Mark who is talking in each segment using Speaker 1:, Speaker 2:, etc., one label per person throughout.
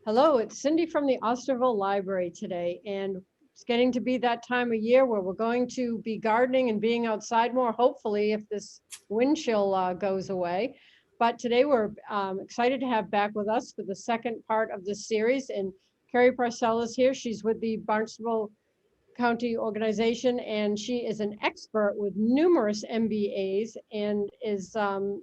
Speaker 1: Hello, it's Cindy from the Osterville Library today, and it's getting to be that time of year where we're going to be gardening and being outside more, hopefully, if this wind chill goes away. But today we're excited to have back with us for the second part of this series, and Kari Parcell is here. She's with the Barnstable County organization, and she is an expert with numerous MBAs and is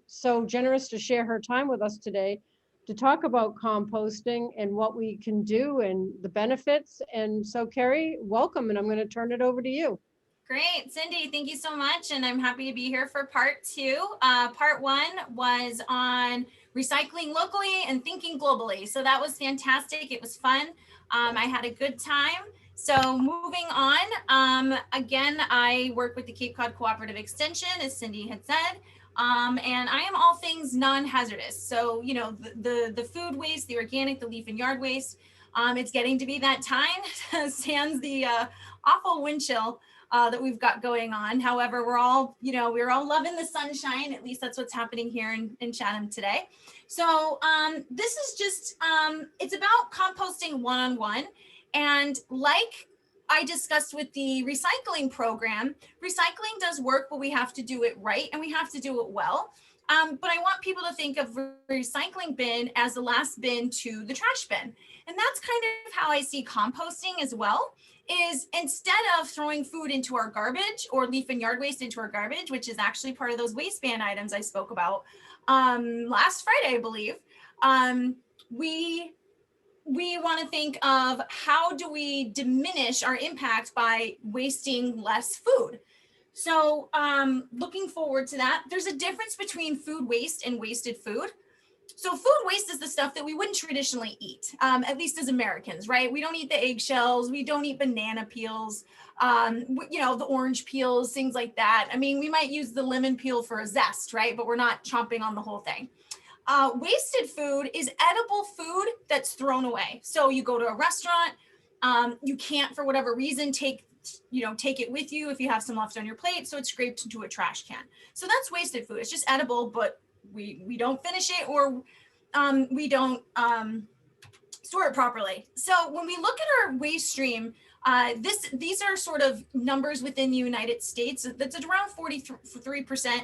Speaker 1: so generous to share her time with us today to talk about composting and what we can do and the benefits. And so, Kari, welcome, and I'm going to turn it over to you.
Speaker 2: Great, Cindy, thank you so much. And I'm happy to be here for part two. Part one was on recycling locally and thinking globally. So that was fantastic. It was fun. I had a good time. So moving on, again, I work with the Cape Cod Cooperative Extension, as Cindy had said. And I am all things non-hazardous. So, you know, the food waste, the organic, the leaf and yard waste. It's getting to be that time, sans the awful wind chill that we've got going on. However, we're all loving the sunshine. At least that's what's happening here in Chatham today. So this is just, it's about composting one-on-one. And like I discussed with the recycling program, recycling does work, but we have to do it right and we have to do it well. But I want people to think of recycling bin as the last bin to the trash bin. And that's kind of how I see composting as well, is instead of throwing food into our garbage or leaf and yard waste into our garbage, which is actually part of those waistband items I spoke about last Friday, I believe, we want to think of how do we diminish our impact by wasting less food. So looking forward to that, there's a difference between food waste and wasted food. So food waste is the stuff that we wouldn't traditionally eat, at least as Americans, right? We don't eat the eggshells, we don't eat banana peels, the orange peels, things like that. I mean, we might use the lemon peel for a zest, right? But we're not chomping on the whole thing. Wasted food is edible food that's thrown away. So you go to a restaurant, you can't, for whatever reason, take it with you if you have some left on your plate. So it's scraped into a trash can. So that's wasted food. It's just edible, but we don't finish it or we don't store it properly. So when we look at our waste stream, these are sort of numbers within the United States. That's at around 43%.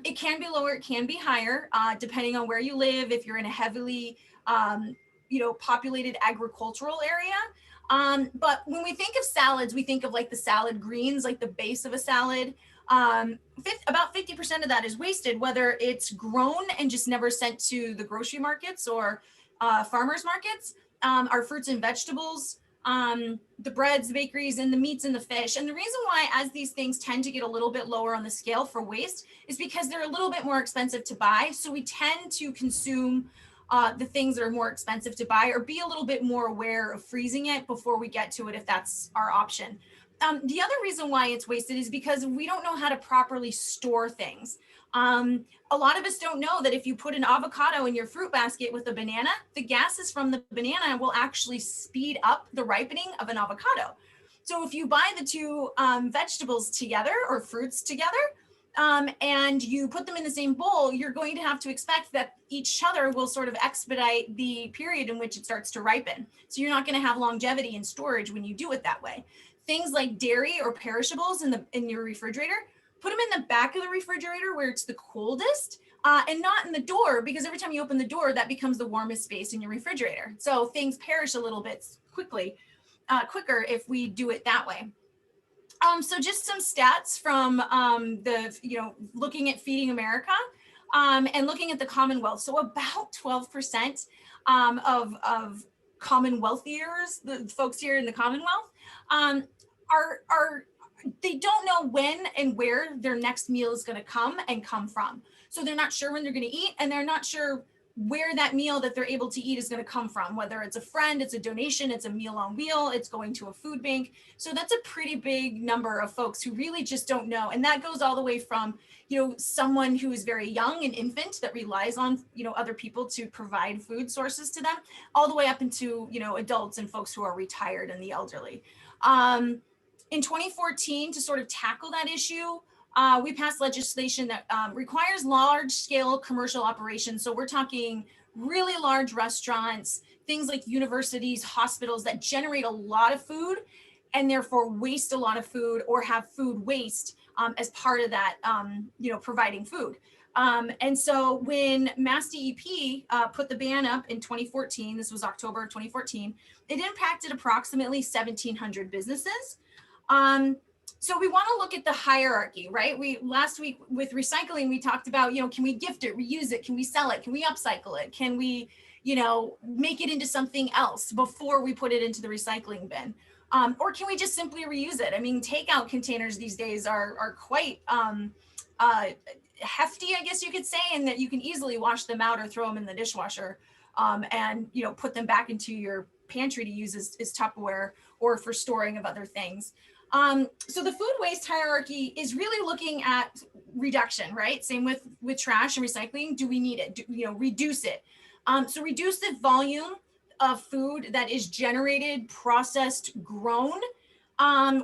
Speaker 2: It can be lower, it can be higher, depending on where you live. If you're in a heavily, populated agricultural area. But when we think of salads, we think of like the salad greens, like the base of a salad. About 50% of that is wasted, whether it's grown and just never sent to the grocery markets or farmers markets. Our fruits and vegetables, the breads, the bakeries, and the meats and the fish. And the reason why, as these things tend to get a little bit lower on the scale for waste, is because they're a little bit more expensive to buy. So we tend to consume the things that are more expensive to buy, or be a little bit more aware of freezing it before we get to it, if that's our option. The other reason why it's wasted is because we don't know how to properly store things. A lot of us don't know that if you put an avocado in your fruit basket with a banana, the gases from the banana will actually speed up the ripening of an avocado. So if you buy the two vegetables together or fruits together, and you put them in the same bowl, you're going to have to expect that each other will sort of expedite the period in which it starts to ripen. So you're not going to have longevity in storage when you do it that way. Things like dairy or perishables in your refrigerator, put them in the back of the refrigerator where it's the coldest, and not in the door, because every time you open the door, that becomes the warmest space in your refrigerator. So things perish a little bit quicker if we do it that way. So just some stats from looking at Feeding America and looking at the Commonwealth. So about 12% of Commonwealthiers, the folks here in the Commonwealth, they don't know when and where their next meal is going to come from. So they're not sure when they're going to eat, and they're not sure where that meal that they're able to eat is going to come from, whether it's a friend, it's a donation, it's a meal on wheel, it's going to a food bank. So that's a pretty big number of folks who really just don't know. And that goes all the way from, someone who is very young, an infant that relies on, other people to provide food sources to them, all the way up into, adults and folks who are retired and the elderly. In 2014, to sort of tackle that issue, we passed legislation that requires large-scale commercial operations. So we're talking really large restaurants, things like universities, hospitals that generate a lot of food and therefore waste a lot of food or have food waste as part of that, providing food. And so when Mass DEP put the ban up in 2014, this was October of 2014, it impacted approximately 1,700 businesses. So we want to look at the hierarchy, right? Last week with recycling, we talked about, can we gift it, reuse it? Can we sell it? Can we upcycle it? Can we, make it into something else before we put it into the recycling bin? Or can we just simply reuse it? I mean, takeout containers these days are quite hefty, I guess you could say, and that you can easily wash them out or throw them in the dishwasher and, put them back into your pantry to use as Tupperware or for storing of other things. So the food waste hierarchy is really looking at reduction, right? Same with trash and recycling. Do we need it? Reduce it. So reduce the volume of food that is generated, processed, grown.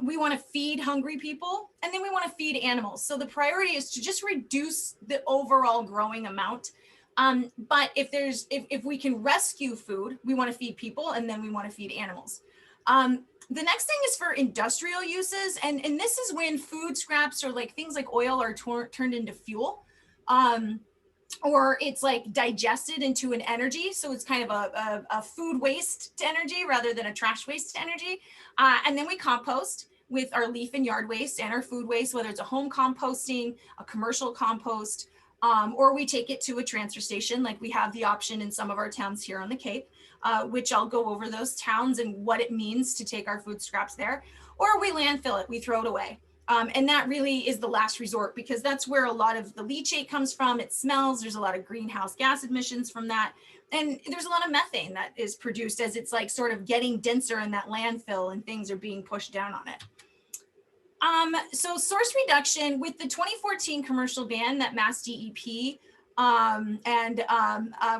Speaker 2: We want to feed hungry people, and then we want to feed animals. So the priority is to just reduce the overall growing amount. But if we can rescue food, we want to feed people, and then we want to feed animals. The next thing is for industrial uses, and this is when food scraps or like things like oil are turned into fuel. Or it's like digested into an energy. So it's kind of a food waste to energy rather than a trash waste to energy. And then we compost with our leaf and yard waste and our food waste, whether it's a home composting, a commercial compost, or we take it to a transfer station, like we have the option in some of our towns here on the Cape, which I'll go over those towns and what it means to take our food scraps there, or we landfill it, we throw it away. And that really is the last resort because that's where a lot of the leachate comes from. It smells, there's a lot of greenhouse gas emissions from that. And there's a lot of methane that is produced as it's like sort of getting denser in that landfill and things are being pushed down on it. So source reduction with the 2014 commercial ban that Mass DEP and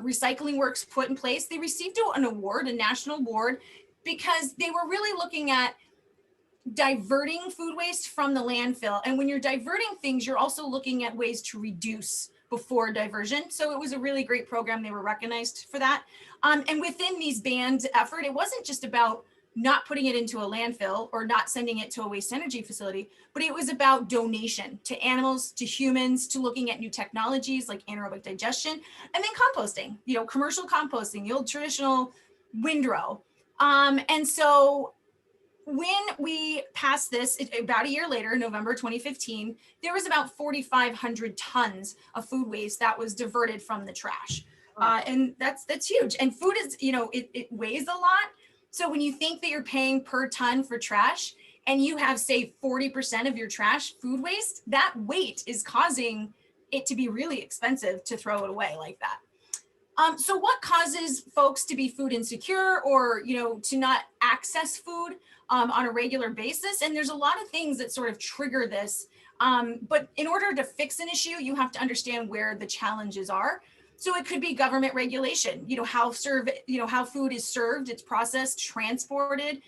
Speaker 2: Recycling Works put in place, they received an award, a national award, because they were really looking at diverting food waste from the landfill. And when you're diverting things, you're also looking at ways to reduce before diversion. So it was a really great program. They were recognized for that. And within these banned effort, it wasn't just about not putting it into a landfill or not sending it to a waste energy facility, but it was about donation to animals, to humans, to looking at new technologies like anaerobic digestion, and then composting, commercial composting, the old traditional windrow. And so when we passed this about a year later, November 2015, there was about 4,500 tons of food waste that was diverted from the trash. And that's huge. And food is, it weighs a lot. So when you think that you're paying per ton for trash and you have, say, 40% of your trash food waste, that weight is causing it to be really expensive to throw it away like that. So what causes folks to be food insecure or, to not access food on a regular basis? And there's a lot of things that sort of trigger this. But in order to fix an issue, you have to understand where the challenges are. So it could be government regulation, how food is served, it's processed, transported,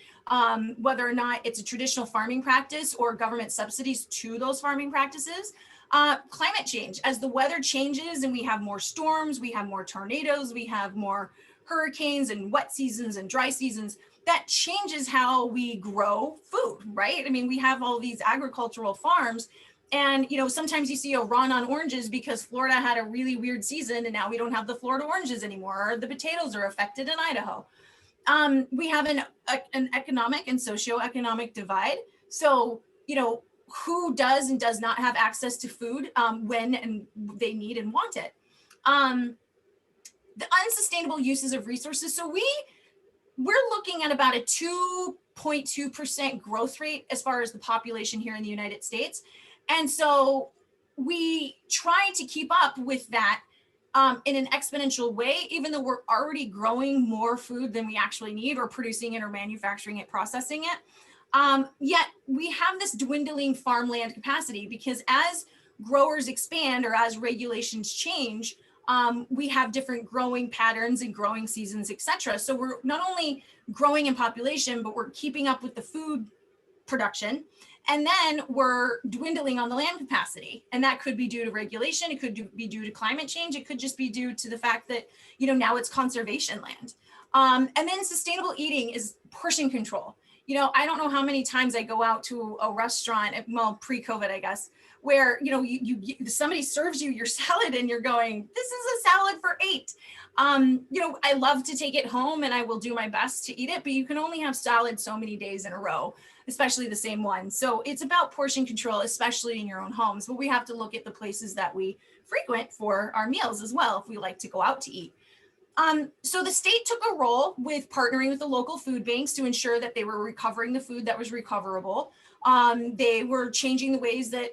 Speaker 2: whether or not it's a traditional farming practice or government subsidies to those farming practices. Climate change, as the weather changes and we have more storms, we have more tornadoes, we have more hurricanes and wet seasons and dry seasons, that changes how we grow food, right? I mean, we have all these agricultural farms and, sometimes you see a run on oranges because Florida had a really weird season and now we don't have the Florida oranges anymore, or the potatoes are affected in Idaho. We have an economic and socioeconomic divide. So, who does and does not have access to food when and they need and want it. The unsustainable uses of resources. So we're looking at about a 2.2% growth rate as far as the population here in the United States. And so we try to keep up with that in an exponential way, even though we're already growing more food than we actually need, or producing it or manufacturing it, processing it. Yet we have this dwindling farmland capacity because as growers expand or as regulations change, we have different growing patterns and growing seasons, et cetera. So we're not only growing in population, but we're keeping up with the food production. And then we're dwindling on the land capacity. And that could be due to regulation. It could be due to climate change. It could just be due to the fact that, you know, now it's conservation land. And then sustainable eating is portion control. You know, I don't know how many times I go out to a restaurant, well, pre-COVID, I guess, where, you know, somebody serves you your salad and you're going, this is a salad for 8. You know, I love to take it home and I will do my best to eat it, but you can only have salad so many days in a row, especially the same one. So it's about portion control, especially in your own homes, but we have to look at the places that we frequent for our meals as well, if we like to go out to eat. So the state took a role with partnering with the local food banks to ensure that they were recovering the food that was recoverable. They were changing the ways that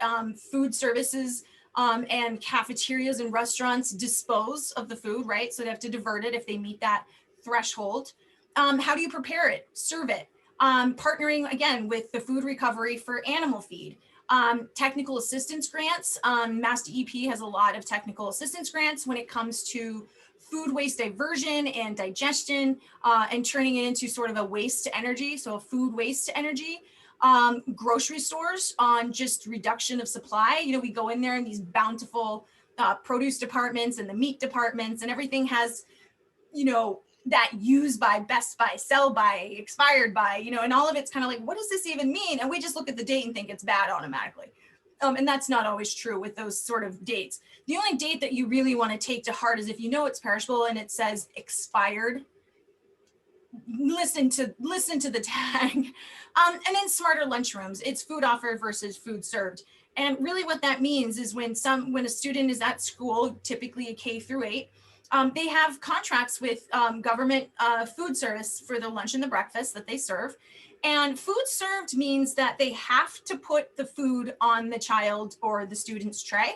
Speaker 2: food services and cafeterias and restaurants dispose of the food, right? So they have to divert it if they meet that threshold. How do you prepare it, serve it? Partnering again with the food recovery for animal feed. Technical assistance grants. Mass DEP has a lot of technical assistance grants when it comes to food waste diversion and digestion, and turning it into sort of a waste to energy, so a food waste to energy. Grocery stores on just reduction of supply. You know, we go in there in these bountiful produce departments and the meat departments, and everything has, you know, that use by, best by, sell by, expired by, you know, and all of it's kind of like, what does this even mean? And we just look at the date and think it's bad automatically. And that's not always true with those sort of dates. The only date that you really want to take to heart is if you know it's perishable and it says expired. Listen to the tag. And then smarter lunchrooms. It's food offered versus food served. And really what that means is when a student is at school, typically a K through 8, they have contracts with government food service for the lunch and the breakfast that they serve. And food served means that they have to put the food on the child or the student's tray.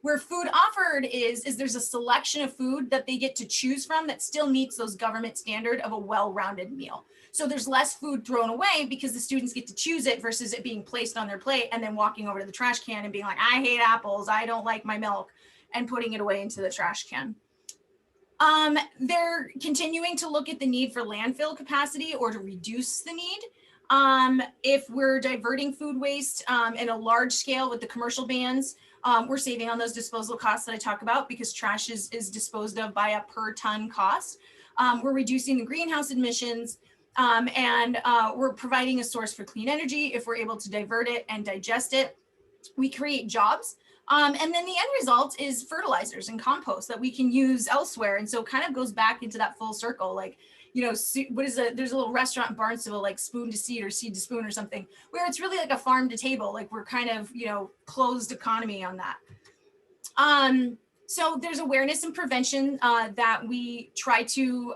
Speaker 2: Where food offered is there's a selection of food that they get to choose from that still meets those government standard of a well-rounded meal. So there's less food thrown away because the students get to choose it versus it being placed on their plate and then walking over to the trash can and being like, I hate apples, I don't like my milk, and putting it away into the trash can. They're continuing to look at the need for landfill capacity or to reduce the need. If we're diverting food waste in a large scale with the commercial bans, we're saving on those disposal costs that I talk about because trash is disposed of by a per ton cost. We're reducing the greenhouse emissions and we're providing a source for clean energy if we're able to divert it and digest it. We create jobs. And then the end result is fertilizers and compost that we can use elsewhere. And so it kind of goes back into that full circle, like, you know, there's a little restaurant in Barnstable, like Spoon to Seed or Seed to Spoon or something, where it's really like a farm to table, like we're kind of, you know, closed economy on that. So there's awareness and prevention that we try to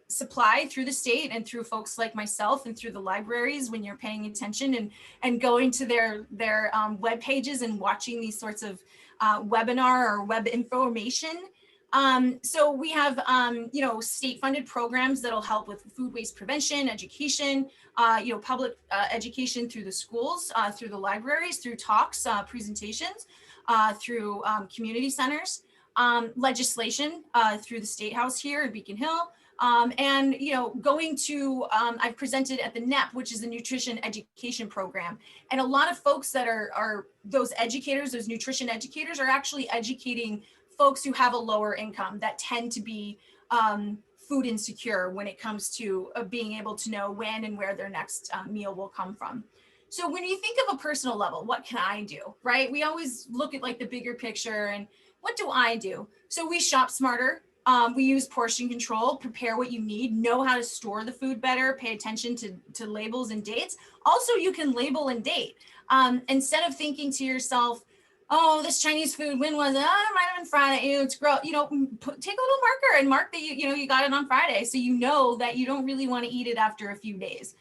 Speaker 2: supply through the state and through folks like myself and through the libraries when you're paying attention and going to their web pages and watching these sorts of webinar or web information. So we have, you know, state-funded programs that'll help with food waste prevention, education, you know, public education through the schools, through the libraries, through talks, presentations, through community centers, legislation through the State House here in Beacon Hill, and, you know, going to, I've presented at the NEP, which is the Nutrition Education Program. And a lot of folks that are those educators, those nutrition educators, are actually educating folks who have a lower income that tend to be food insecure when it comes to being able to know when and where their next meal will come from. So when you think of a personal level, what can I do, right? We always look at like the bigger picture and what do I do? So we shop smarter. We use portion control, prepare what you need, know how to store the food better, pay attention to labels and dates. Also, you can label and date. Instead of thinking to yourself, oh, this Chinese food, when was it? Oh, it might have been Friday. You know, it's gross. You know, take a little marker and mark that you got it on Friday, so you know that you don't really want to eat it after a few days,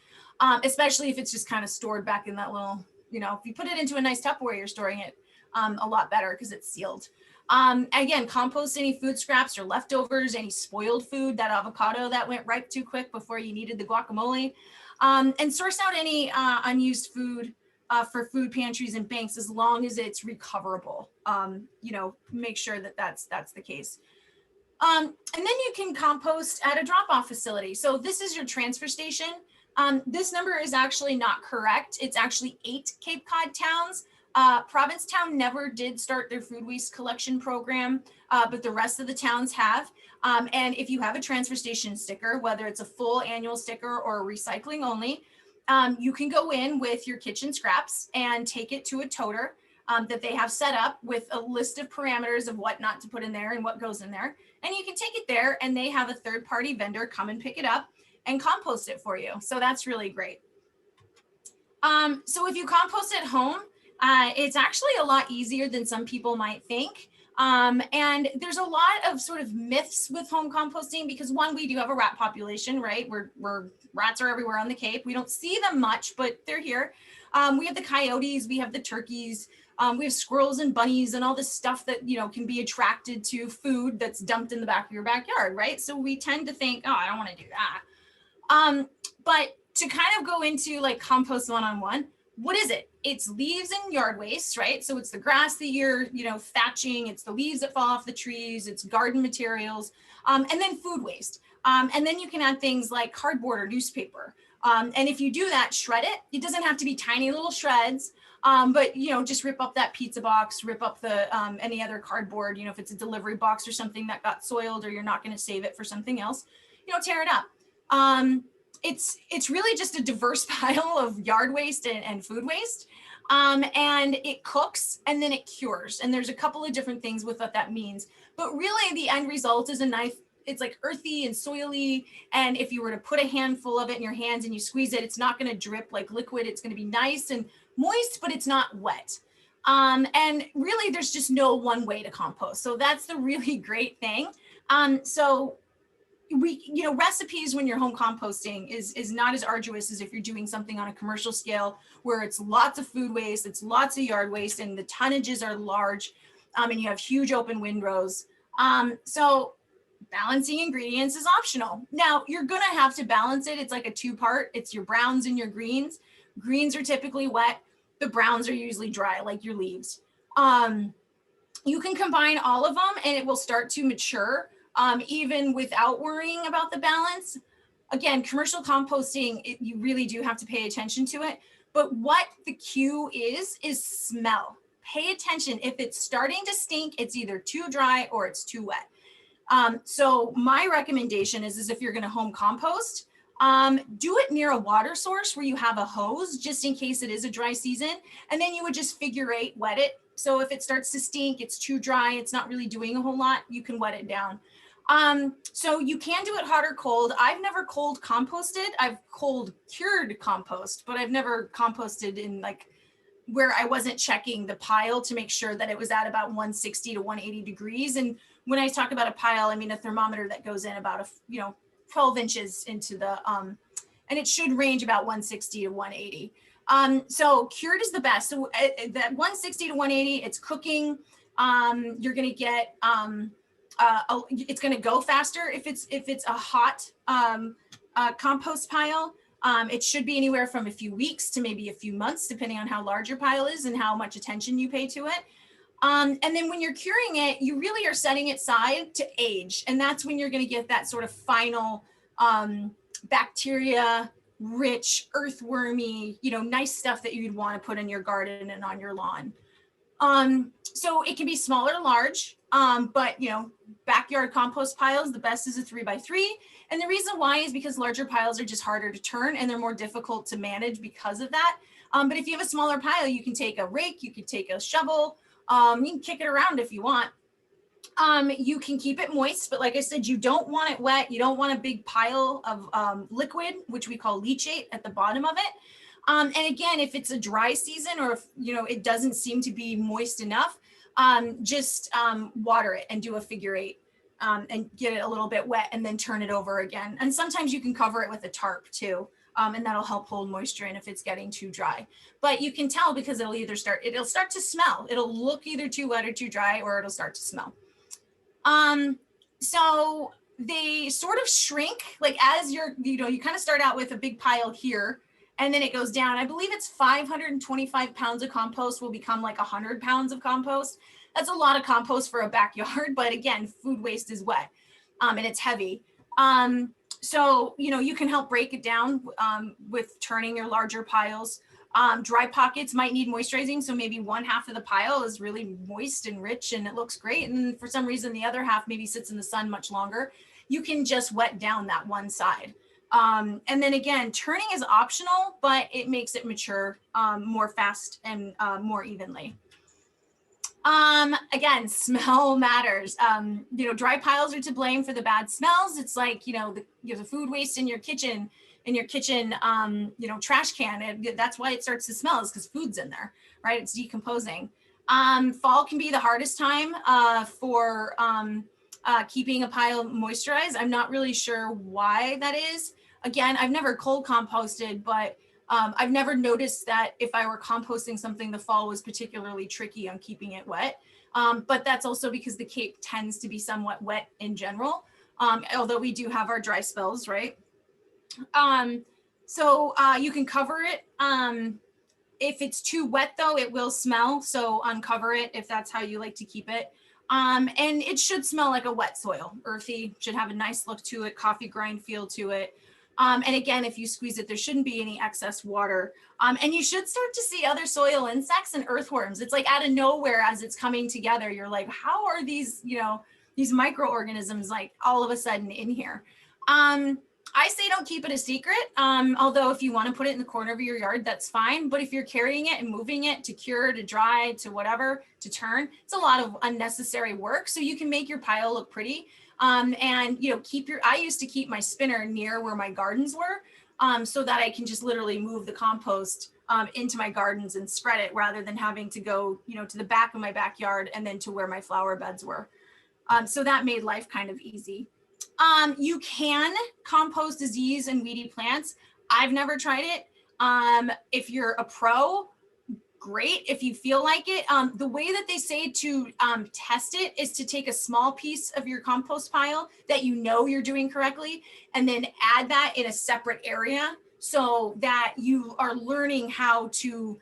Speaker 2: especially if it's just kind of stored back in that little, you know, if you put it into a nice Tupperware, you're storing it a lot better because it's sealed. Again, compost any food scraps or leftovers, any spoiled food, that avocado that went ripe too quick before you needed the guacamole, and source out any unused food for food pantries and banks as long as it's recoverable. You know, make sure that that's the case. And then you can compost at a drop-off facility. So this is your transfer station. This number is actually not correct. It's actually 8 Cape Cod towns. Provincetown never did start their food waste collection program, but the rest of the towns have. And if you have a transfer station sticker, whether it's a full annual sticker or recycling only, you can go in with your kitchen scraps and take it to a toter that they have set up with a list of parameters of what not to put in there and what goes in there. And you can take it there and they have a third-party vendor come and pick it up and compost it for you. So that's really great. So if you compost at home, it's actually a lot easier than some people might think. And there's a lot of sort of myths with home composting because one, we do have a rat population, right? Rats are everywhere on the Cape. We don't see them much, but they're here. We have the coyotes, we have the turkeys, we have squirrels and bunnies and all this stuff that, you know, can be attracted to food that's dumped in the back of your backyard, right? So we tend to think, oh, I don't want to do that. But to kind of go into like compost one-on-one, what is it? It's leaves and yard waste, right? So it's the grass that you're, you know, thatching, it's the leaves that fall off the trees, it's garden materials, and then food waste. And then you can add things like cardboard or newspaper. And if you do that, shred it. It doesn't have to be tiny little shreds, but, you know, just rip up that pizza box, rip up the any other cardboard, you know, if it's a delivery box or something that got soiled or you're not going to save it for something else, you know, tear it up. It's really just a diverse pile of yard waste and food waste. And it cooks and then it cures. And there's a couple of different things with what that means. But really the end result is a nice, it's like earthy and soily. And if you were to put a handful of it in your hands and you squeeze it, it's not going to drip like liquid. It's going to be nice and moist, but it's not wet. And really there's just no one way to compost. So that's the really great thing. So you know, recipes when you're home composting is not as arduous as if you're doing something on a commercial scale where it's lots of food waste, it's lots of yard waste, and the tonnages are large, and you have huge open windrows. So balancing ingredients is optional. Now you're gonna have to balance it. It's like a two-part. It's your browns and your greens. Greens are typically wet. The browns are usually dry, like your leaves. You can combine all of them and it will start to mature. Even without worrying about the balance. Again, commercial composting, you really do have to pay attention to it. But what the cue is smell. Pay attention. If it's starting to stink, it's either too dry or it's too wet. So my recommendation is if you're going to home compost, do it near a water source where you have a hose, just in case it is a dry season. And then you would just figure 8, wet it. So if it starts to stink, it's too dry, it's not really doing a whole lot, you can wet it down. So you can do it hot or cold. I've never cold composted. I've cold cured compost, but I've never composted in like where I wasn't checking the pile to make sure that it was at about 160 to 180 degrees. And when I talk about a pile, I mean a thermometer that goes in about 12 inches into the, and it should range about 160 to 180. So cured is the best. So that 160 to 180, it's cooking. You're going to get, it's going to go faster if it's a hot compost pile. It should be anywhere from a few weeks to maybe a few months, depending on how large your pile is and how much attention you pay to it. And then when you're curing it, you really are setting it aside to age. And that's when you're going to get that sort of final bacteria rich, earthwormy, nice stuff that you'd want to put in your garden and on your lawn. So it can be small or large, but backyard compost piles, the best is a 3x3. And the reason why is because larger piles are just harder to turn and they're more difficult to manage because of that. But if you have a smaller pile, you can take a rake, you could take a shovel, you can kick it around if you want. You can keep it moist, but like I said, you don't want it wet. You don't want a big pile of liquid, which we call leachate, at the bottom of it. And again, if it's a dry season or if it doesn't seem to be moist enough, just water it and do a figure 8 and get it a little bit wet and then turn it over again. And sometimes you can cover it with a tarp too, and that'll help hold moisture in if it's getting too dry. But you can tell because it'll start to smell. It'll look either too wet or too dry, or it'll start to smell. So they sort of shrink, like as you kind of start out with a big pile here, and then it goes down. I believe it's 525 pounds of compost will become like 100 pounds of compost. That's a lot of compost for a backyard, but again, food waste is wet. and it's heavy. So, you can help break it down with turning your larger piles. Dry pockets might need moisturizing. So maybe one half of the pile is really moist and rich and it looks great. And for some reason, the other half maybe sits in the sun much longer. You can just wet down that one side. And then again, turning is optional, but it makes it mature more fast and more evenly. Again, smell matters. Dry piles are to blame for the bad smells. It's like, the food waste in your kitchen, trash can. That's why it starts to smell, is because food's in there, right? It's decomposing. Fall can be the hardest time for keeping a pile moisturized. I'm not really sure why that is. Again, I've never cold composted, but I've never noticed that if I were composting something, the fall was particularly tricky on keeping it wet. But that's also because the Cape tends to be somewhat wet in general, although we do have our dry spells, right? So you can cover it. If it's too wet though, it will smell. So uncover it if that's how you like to keep it. And it should smell like a wet soil, earthy, should have a nice look to it, coffee grind feel to it. And again, if you squeeze it, there shouldn't be any excess water. And you should start to see other soil insects and earthworms. It's like out of nowhere as it's coming together. You're like, how are these, these microorganisms like all of a sudden in here? I say don't keep it a secret. Although if you want to put it in the corner of your yard, that's fine. But if you're carrying it and moving it to cure, to dry, to whatever, to turn, it's a lot of unnecessary work. So you can make your pile look pretty. And I used to keep my spinner near where my gardens were, so that I can just literally move the compost into my gardens and spread it rather than having to go, to the back of my backyard and then to where my flower beds were. So that made life kind of easy. You can compost disease and weedy plants. I've never tried it. If you're a pro, great. If you feel like it, the way that they say to test it is to take a small piece of your compost pile that you're doing correctly, and then add that in a separate area so that you are learning how to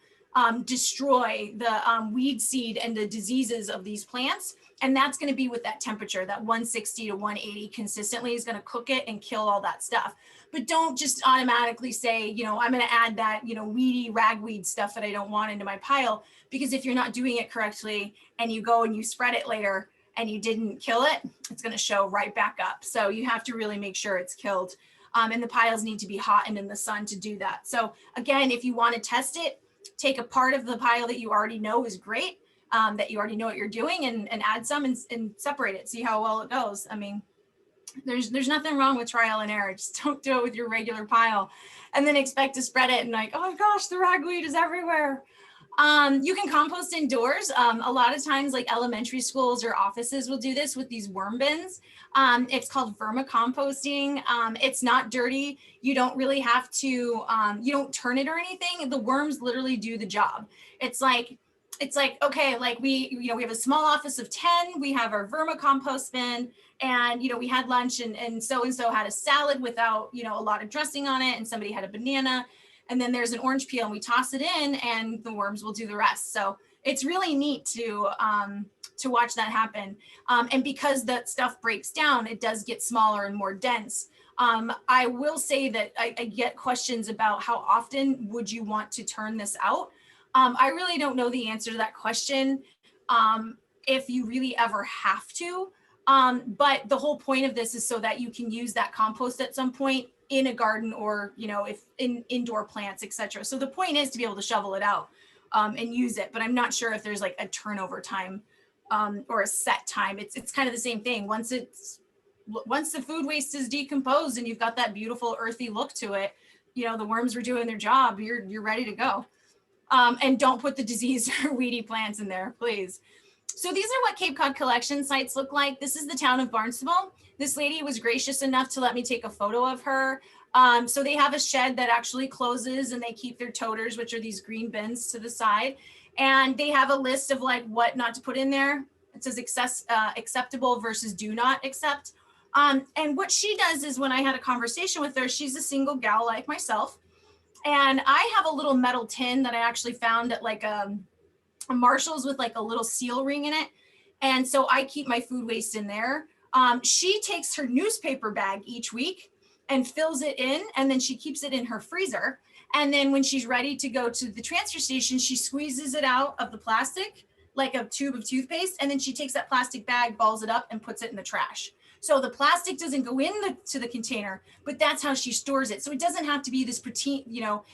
Speaker 2: destroy the weed seed and the diseases of these plants. And that's going to be with that temperature, that 160 to 180 consistently is going to cook it and kill all that stuff. But don't just automatically say, I'm going to add that, weedy ragweed stuff that I don't want into my pile, because if you're not doing it correctly and you go and you spread it later and you didn't kill it, it's going to show right back up. So you have to really make sure it's killed. And the piles need to be hot and in the sun to do that. So again, if you want to test it, take a part of the pile that you already know is great, that you already know what you're doing, and add some and separate it, see how well it goes. I mean, there's nothing wrong with trial and error. Just don't do it with your regular pile and then expect to spread it and like, oh my gosh, the ragweed is everywhere. You can compost indoors. A lot of times like elementary schools or offices will do this with these worm bins. It's called vermicomposting. It's not dirty. You don't really have to, you don't turn it or anything. The worms literally do the job. It's like, okay, like we have a small office of 10, we have our vermicompost bin, and, we had lunch and so-and-so had a salad without, a lot of dressing on it, and somebody had a banana, and then there's an orange peel, and we toss it in and the worms will do the rest. So it's really neat to watch that happen. And because that stuff breaks down, it does get smaller and more dense. I will say that I get questions about how often would you want to turn this out? I really don't know the answer to that question, if you really ever have to. But the whole point of this is so that you can use that compost at some point in a garden, or, if in indoor plants, etc. So the point is to be able to shovel it out and use it. But I'm not sure if there's like a turnover time or a set time. It's kind of the same thing. Once the food waste is decomposed and you've got that beautiful earthy look to it, the worms are doing their job, you're ready to go. And don't put the diseased or weedy plants in there, please. So these are what Cape Cod collection sites look like. This is the town of Barnstable. This lady was gracious enough to let me take a photo of her. So they have a shed that actually closes, and they keep their toters, which are these green bins, to the side. And they have a list of like what not to put in there. It says acceptable versus do not accept. And what she does is, when I had a conversation with her, she's a single gal like myself. And I have a little metal tin that I actually found at like a Marshall's with like a little seal ring in it. And so I keep my food waste in there. She takes her newspaper bag each week and fills it in, and then she keeps it in her freezer. And then when she's ready to go to the transfer station, she squeezes it out of the plastic like a tube of toothpaste, and then she takes that plastic bag, balls it up, and puts it in the trash. So the plastic doesn't go into the container, but that's how she stores it. So it doesn't have to be this pretty,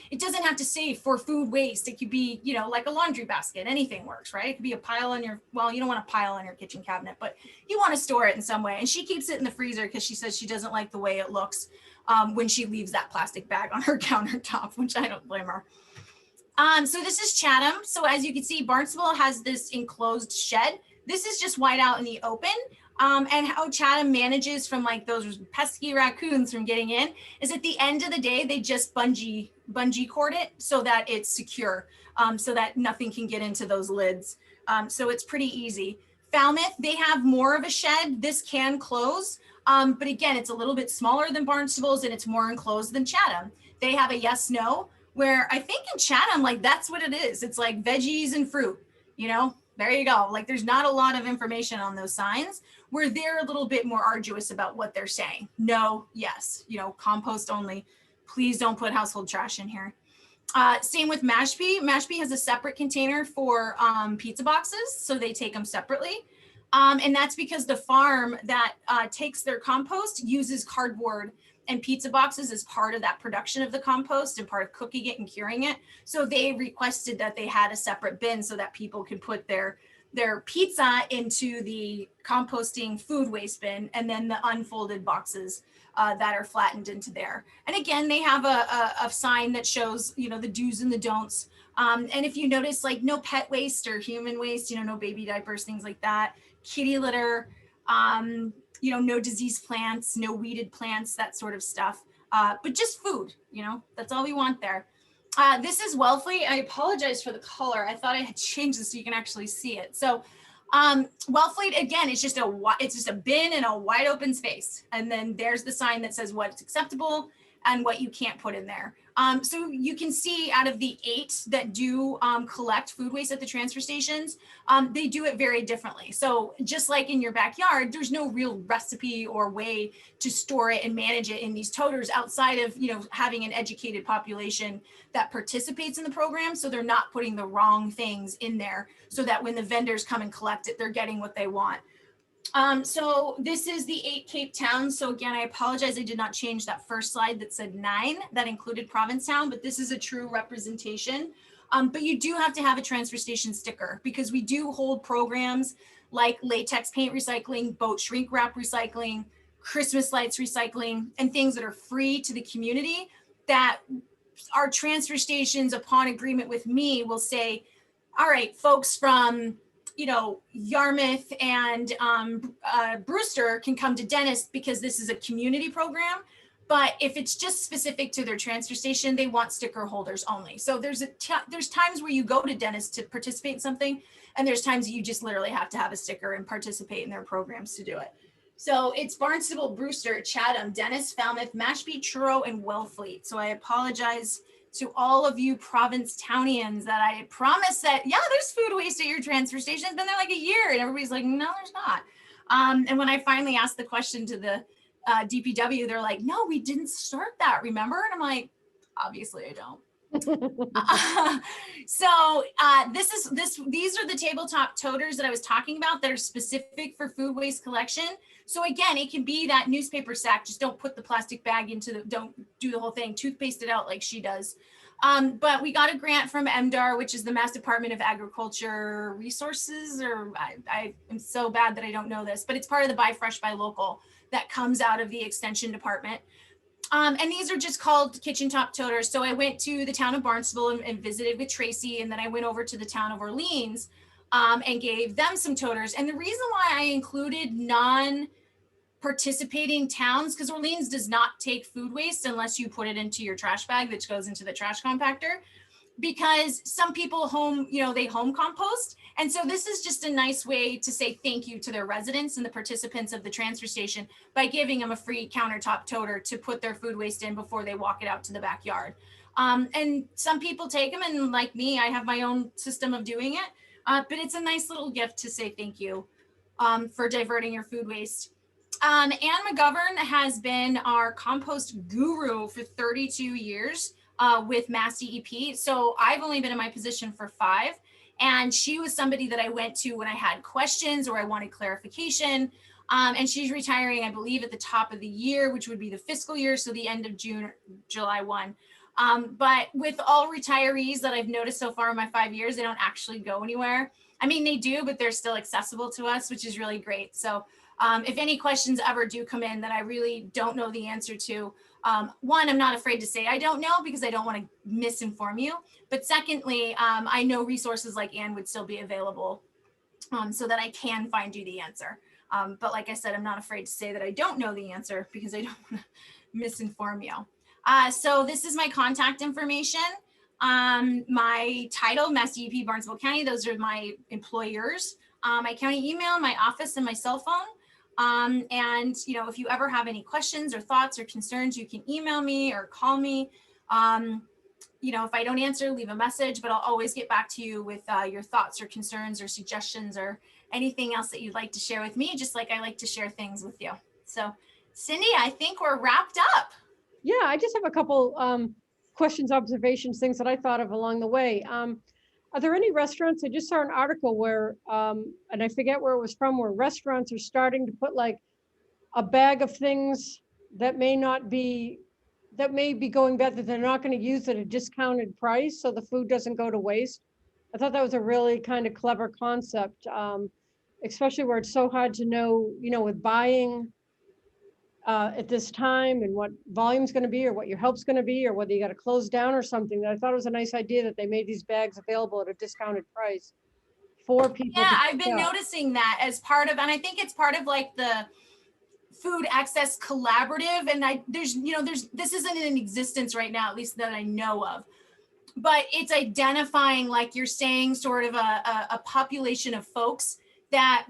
Speaker 2: it doesn't have to say for food waste. It could be, like a laundry basket. Anything works, right? It could be a pile on you don't want a pile on your kitchen cabinet, but you want to store it in some way. And she keeps it in the freezer because she says she doesn't like the way it looks when she leaves that plastic bag on her countertop, which I don't blame her. So this is Chatham. So as you can see, Barnstable has this enclosed shed. This is just wide out in the open. And how Chatham manages from like those pesky raccoons from getting in is at the end of the day, they just bungee cord it so that it's secure, so that nothing can get into those lids. So it's pretty easy. Falmouth, they have more of a shed. This can close, but again, it's a little bit smaller than Barnstable's and it's more enclosed than Chatham. They have a yes, no, where I think in Chatham, like that's what it is. It's like veggies and fruit, there you go. Like there's not a lot of information on those signs, where they're a little bit more arduous about what they're saying. No, yes, compost only. Please don't put household trash in here. Same with Mashpee. Mashpee has a separate container for pizza boxes, so they take them separately. And that's because the farm that takes their compost uses cardboard and pizza boxes as part of that production of the compost and part of cooking it and curing it. So they requested that they had a separate bin so that people could put their pizza into the composting food waste bin, and then the unfolded boxes that are flattened into there. And again, they have a sign that shows, the do's and the don'ts. And if you notice, like no pet waste or human waste, no baby diapers, things like that, kitty litter, no diseased plants, no weeded plants, that sort of stuff. But just food, that's all we want there. This is Wellfleet. I apologize for the color. I thought I had changed this so you can actually see it. So Wellfleet, again, it's just a bin in a wide open space. And then there's the sign that says what's acceptable and what you can't put in there. So you can see out of the 8 that do collect food waste at the transfer stations, they do it very differently. So just like in your backyard, there's no real recipe or way to store it and manage it in these toters outside of, having an educated population that participates in the program. So they're not putting the wrong things in there so that when the vendors come and collect it, they're getting what they want. So this is the 8 Cape towns. So again, I apologize. I did not change that first slide that said 9 that included Provincetown, but this is a true representation. But you do have to have a transfer station sticker because we do hold programs like latex paint recycling, boat shrink wrap recycling, Christmas lights recycling, and things that are free to the community that our transfer stations, upon agreement with me, will say, all right, folks from Yarmouth and Brewster can come to Dennis because this is a community program. But if it's just specific to their transfer station, they want sticker holders only. So there's times where you go to Dennis to participate in something, and there's times that you just literally have to have a sticker and participate in their programs to do it. So it's Barnstable, Brewster, Chatham, Dennis, Falmouth, Mashpee, Truro, and Wellfleet. So I apologize to all of you Provincetownians that I promised that, yeah, there's food waste at your transfer station. It's been there like a year. And everybody's like, no, there's not. And when I finally asked the question to the DPW, they're like, no, we didn't start that, remember? And I'm like, obviously I don't. These are the tabletop toters that I was talking about that are specific for food waste collection. So again, it can be that newspaper sack. Just don't put the plastic bag don't do the whole thing, toothpaste it out like she does. But we got a grant from MDAR, which is the Mass Department of Agriculture Resources, or I am so bad that I don't know this, but it's part of the Buy Fresh, Buy Local that comes out of the Extension Department. And these are just called Kitchentop toters. So I went to the town of Barnstable and visited with Tracy, and then I went over to the town of Orleans and gave them some toters. And the reason why I included non-participating towns, because Orleans does not take food waste unless you put it into your trash bag that goes into the trash compactor, because some people they home compost. And so this is just a nice way to say thank you to their residents and the participants of the transfer station by giving them a free countertop toter to put their food waste in before they walk it out to the backyard. And some people take them, and like me, I have my own system of doing it. But it's a nice little gift to say thank you for diverting your food waste. Ann McGovern has been our compost guru for 32 years with Mass DEP. So I've only been in my position for 5. And she was somebody that I went to when I had questions or I wanted clarification. And she's retiring, I believe, at the top of the year, which would be the fiscal year. So the end of June, July 1. But with all retirees that I've noticed so far in my 5 years, they don't actually go anywhere. I mean, they do, but they're still accessible to us, which is really great. So if any questions ever do come in that I really don't know the answer to, one, I'm not afraid to say I don't know because I don't want to misinform you. But secondly, I know resources like Ann would still be available so that I can find you the answer. But like I said, I'm not afraid to say that I don't know the answer because I don't want to misinform you. So this is my contact information. My title, Mass DEP Barnstable County, those are my employers. My county email, my office, and my cell phone. And you know, if you ever have any questions or thoughts or concerns, you can email me or call me. You know, if I don't answer, leave a message, but I'll always get back to you with your thoughts or concerns or suggestions or anything else that you'd like to share with me, just like I like to share things with you. So Cindy, I think we're wrapped up.
Speaker 1: Yeah, I just have a couple questions, observations, things that I thought of along the way. Are there any restaurants? I just saw an article where, and I forget where it was from, where restaurants are starting to put like a bag of things that may be going bad, that they're not going to use at a discounted price, so the food doesn't go to waste. I thought that was a really kind of clever concept, especially where it's so hard to know, you know, with buying at this time and what volume's going to be or what your help's going to be or whether you got to close down or something. That I thought it was a nice idea that they made these bags available at a discounted price for people.
Speaker 2: Yeah,
Speaker 1: to
Speaker 2: I've been noticing that as part of, and I think it's part of like the food access collaborative. And this isn't in existence right now, at least that I know of. But it's identifying, like you're saying, sort of a population of folks that,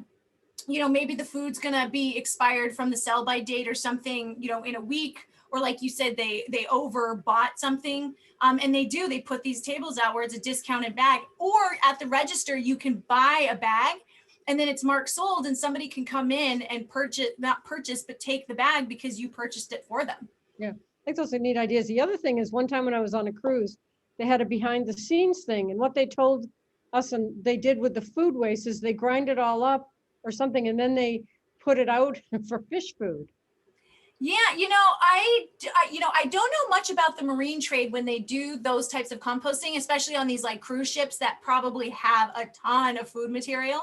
Speaker 2: you know, maybe the food's gonna be expired from the sell by date or something, you know, in a week, or like you said, they overbought something. And they put these tables out where it's a discounted bag, or at the register, you can buy a bag and then it's marked sold and somebody can come in and not purchase, but take the bag because you purchased it for them.
Speaker 1: Yeah, I think those are neat ideas. The other thing is, one time when I was on a cruise, they had a behind the scenes thing, and what they told us and they did with the food waste is they grind it all up or something, and then they put it out for fish food.
Speaker 2: Yeah, I don't know much about the marine trade when they do those types of composting, especially on these like cruise ships that probably have a ton of food material.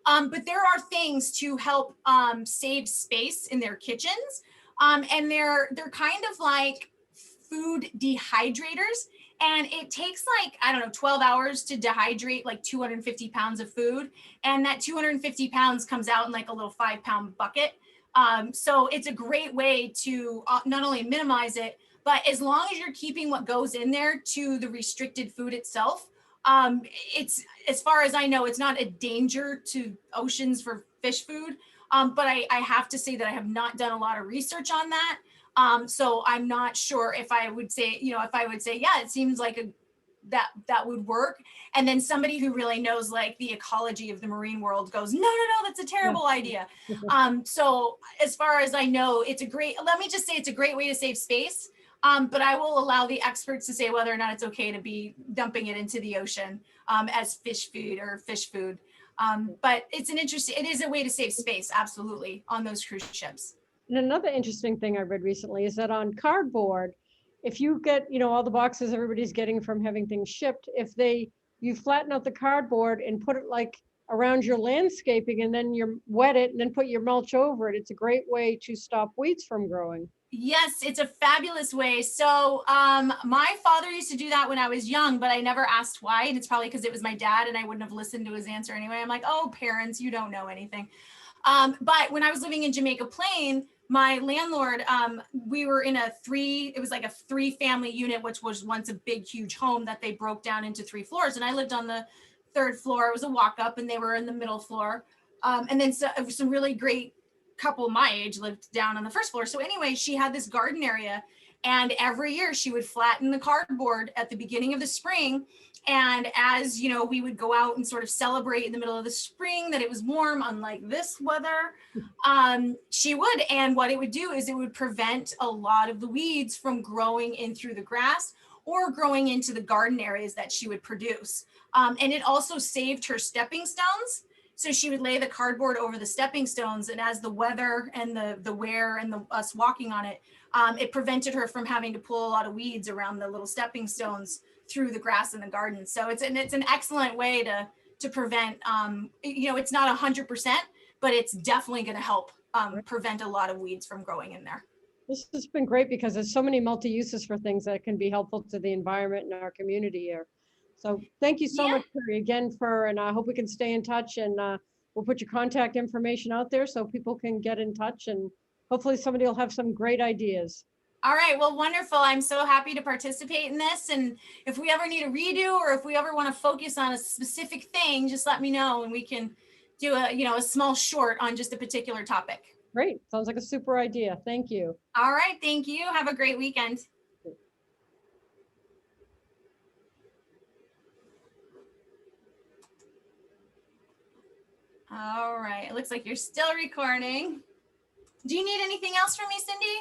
Speaker 2: But there are things to help save space in their kitchens, and they're kind of like food dehydrators. And it takes like, I don't know, 12 hours to dehydrate like 250 pounds of food. And that 250 pounds comes out in like a little 5-pound bucket. So it's a great way to not only minimize it, but as long as you're keeping what goes in there to the restricted food itself, it's, as far as I know, it's not a danger to oceans for fish food. But I have to say that I have not done a lot of research on that. So I'm not sure if I would say, yeah, it seems like that would work. And then somebody who really knows like the ecology of the marine world goes, no, that's a terrible idea. So as far as I know, let me just say it's a great way to save space. But I will allow the experts to say whether or not it's okay to be dumping it into the ocean as fish food. But it is a way to save space, absolutely, on those cruise ships.
Speaker 1: And another interesting thing I read recently is that on cardboard, if you get, all the boxes everybody's getting from having things shipped, you flatten out the cardboard and put it like around your landscaping and then you wet it and then put your mulch over it. It's a great way to stop weeds from growing.
Speaker 2: Yes, it's a fabulous way. So my father used to do that when I was young, but I never asked why. And it's probably because it was my dad and I wouldn't have listened to his answer anyway. I'm like, oh, parents, you don't know anything. But when I was living in Jamaica Plain, my landlord, we were in it was like a 3-family unit, which was once a big, huge home that they broke down into 3 floors. And I lived on the 3rd floor. It was a walk up and they were in the middle floor. And then some really great couple my age lived down on the 1st floor. So anyway, she had this garden area And every year she would flatten the cardboard at the beginning of the spring. And as you know, we would go out and sort of celebrate in the middle of the spring that it was warm, unlike this weather. She would, and what it would do is it would prevent a lot of the weeds from growing in through the grass or growing into the garden areas that she would produce. And it also saved her stepping stones. So she would lay the cardboard over the stepping stones, and as the weather and the wear and us walking on it, it prevented her from having to pull a lot of weeds around the little stepping stones through the grass in the garden. So it's an excellent way to prevent, it's not 100%, but it's definitely going to help prevent a lot of weeds from growing in there.
Speaker 1: This has been great because there's so many multi-uses for things that can be helpful to the environment and our community here. So thank you so much, Kari, again, and I hope we can stay in touch, and we'll put your contact information out there so people can get in touch, and hopefully somebody will have some great ideas.
Speaker 2: All right, well, wonderful. I'm so happy to participate in this. And if we ever need a redo, or if we ever want to focus on a specific thing, just let me know and we can do a small short on just a particular topic.
Speaker 1: Great. Sounds like a super idea. Thank you.
Speaker 2: All right. Thank you. Have a great weekend. All right. It looks like you're still recording. Do you need anything else from me, Cindy?